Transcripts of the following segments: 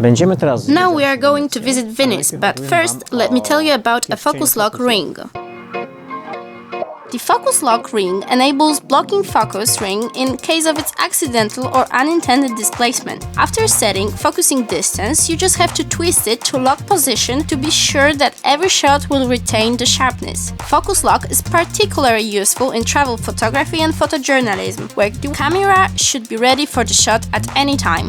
Now we are going to visit Venice, but first let me tell you about a focus lock ring. The focus lock ring enables blocking focus ring in case of its accidental or unintended displacement. After setting focusing distance, you just have to twist it to lock position to be sure that every shot will retain the sharpness. Focus lock is particularly useful in travel photography and photojournalism, where the camera should be ready for the shot at any time.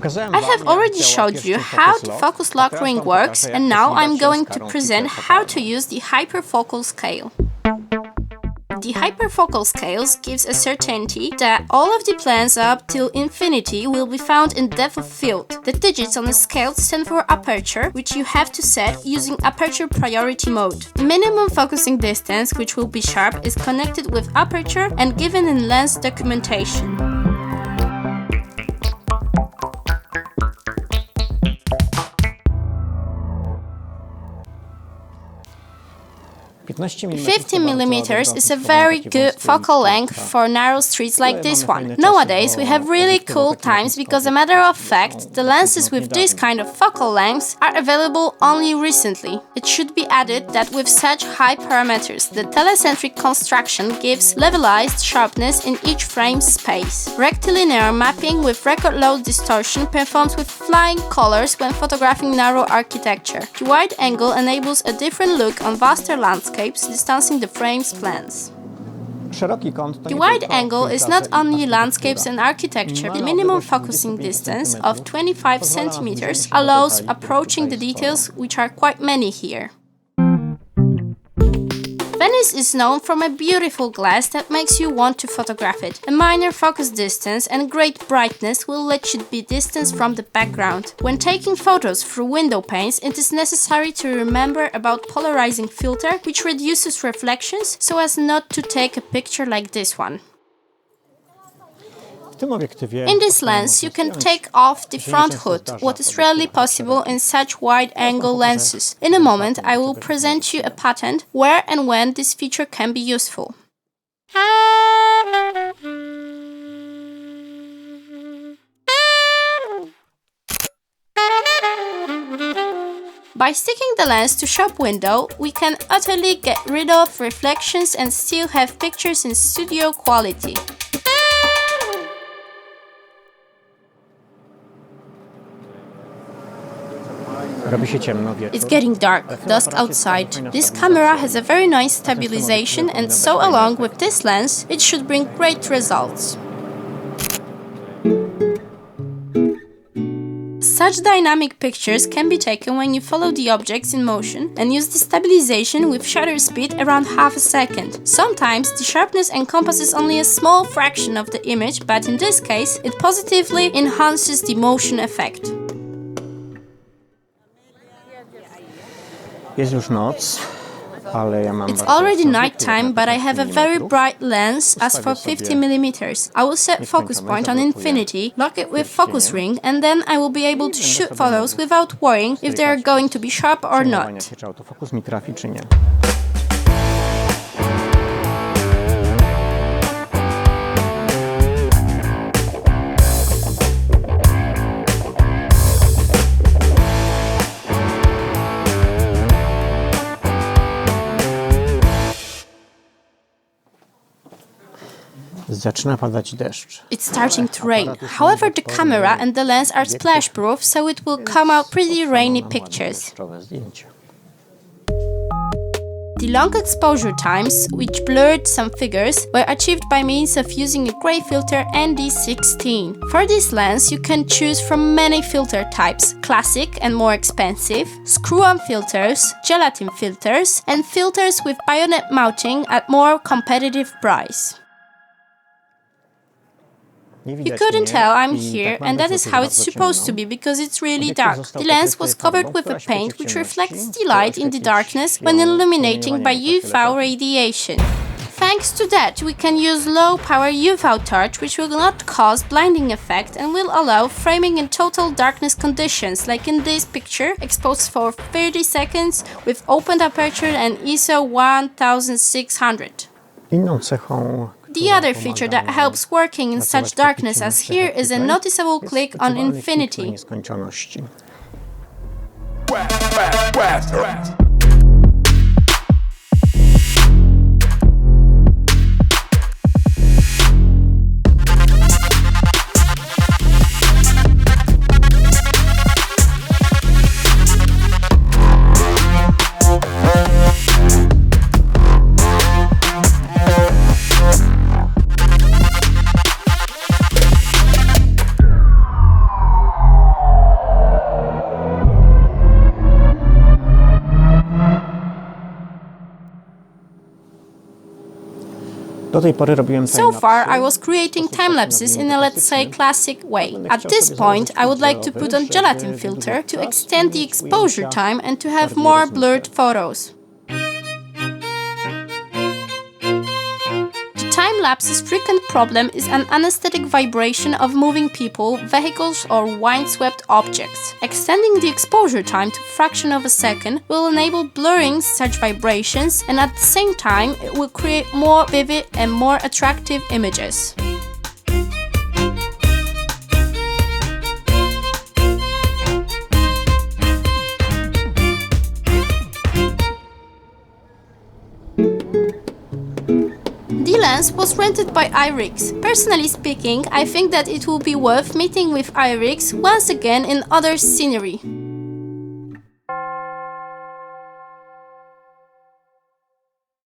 I have already showed you how the focus lock ring works, and now I'm going to present how to use the Hyperfocal Scale. The Hyperfocal Scale gives a certainty that all of the plans up till infinity will be found in depth of field. The digits on the scale stand for aperture, which you have to set using aperture priority mode. Minimum focusing distance, which will be sharp, is connected with aperture and given in lens documentation. 50mm is a very good focal length for narrow streets like this one. Nowadays we have really cool times because, as a matter of fact, the lenses with this kind of focal lengths are available only recently. It should be added that with such high parameters, the telecentric construction gives levelized sharpness in each frame's space. Rectilinear mapping with record low distortion performs with flying colors when photographing narrow architecture. The wide angle enables a different look on vaster landscapes, distancing the frame's plans. The wide angle is not only landscapes and architecture. The minimum focusing distance of 25 cm allows approaching the details, which are quite many here. Venice is known for a beautiful glass that makes you want to photograph it. A minor focus distance and great brightness will let you be distanced from the background. When taking photos through window panes, it is necessary to remember about Polarizing Filter, which reduces reflections so as not to take a picture like this one. In this lens, you can take off the front hood, what is rarely possible in such wide-angle lenses. In a moment, I will present you a patent where and when this feature can be useful. By sticking the lens to shop window, we can utterly get rid of reflections and still have pictures in studio quality. It's getting dark, dusk outside. This camera has a very nice stabilization, and so along with this lens, it should bring great results. Such dynamic pictures can be taken when you follow the objects in motion and use the stabilization with shutter speed around half a second. Sometimes the sharpness encompasses only a small fraction of the image, but in this case, it positively enhances the motion effect. It's already nighttime, but I have a very bright lens as for 50mm. I will set focus point on infinity, lock it with focus ring, and then I will be able to shoot photos without worrying if they are going to be sharp or not. It's starting to rain. However, the camera and the lens are splash-proof, so it will come out pretty rainy pictures. The long exposure times, which blurred some figures, were achieved by means of using a gray filter ND16. For this lens, you can choose from many filter types: classic and more expensive, screw-on filters, gelatin filters, and filters with bayonet mounting at more competitive price. You couldn't tell I'm here, and that is how it's supposed to be because it's really dark. The lens was covered with a paint which reflects the light in the darkness when illuminating by UV radiation. Thanks to that, we can use low-power UV torch, which will not cause blinding effect and will allow framing in total darkness conditions, like in this picture, exposed for 30 seconds with opened aperture and ISO 1600. Inną cechą, The other feature that helps working in such darkness as here is a noticeable click on infinity. Nieskończoności. Do tej pory robiłem So far, I was creating time-lapses in a, let's say, classic way. At this point, I would like to put on gelatin filter to extend the exposure time and to have more blurred photos. The time-lapse's frequent problem is an anesthetic vibration of moving people, vehicles or windswept objects. Extending the exposure time to a fraction of a second will enable blurring such vibrations, and at the same time it will create more vivid and more attractive images. The lens was rented by Irix. Personally speaking, I think that it will be worth meeting with Irix once again in other scenery.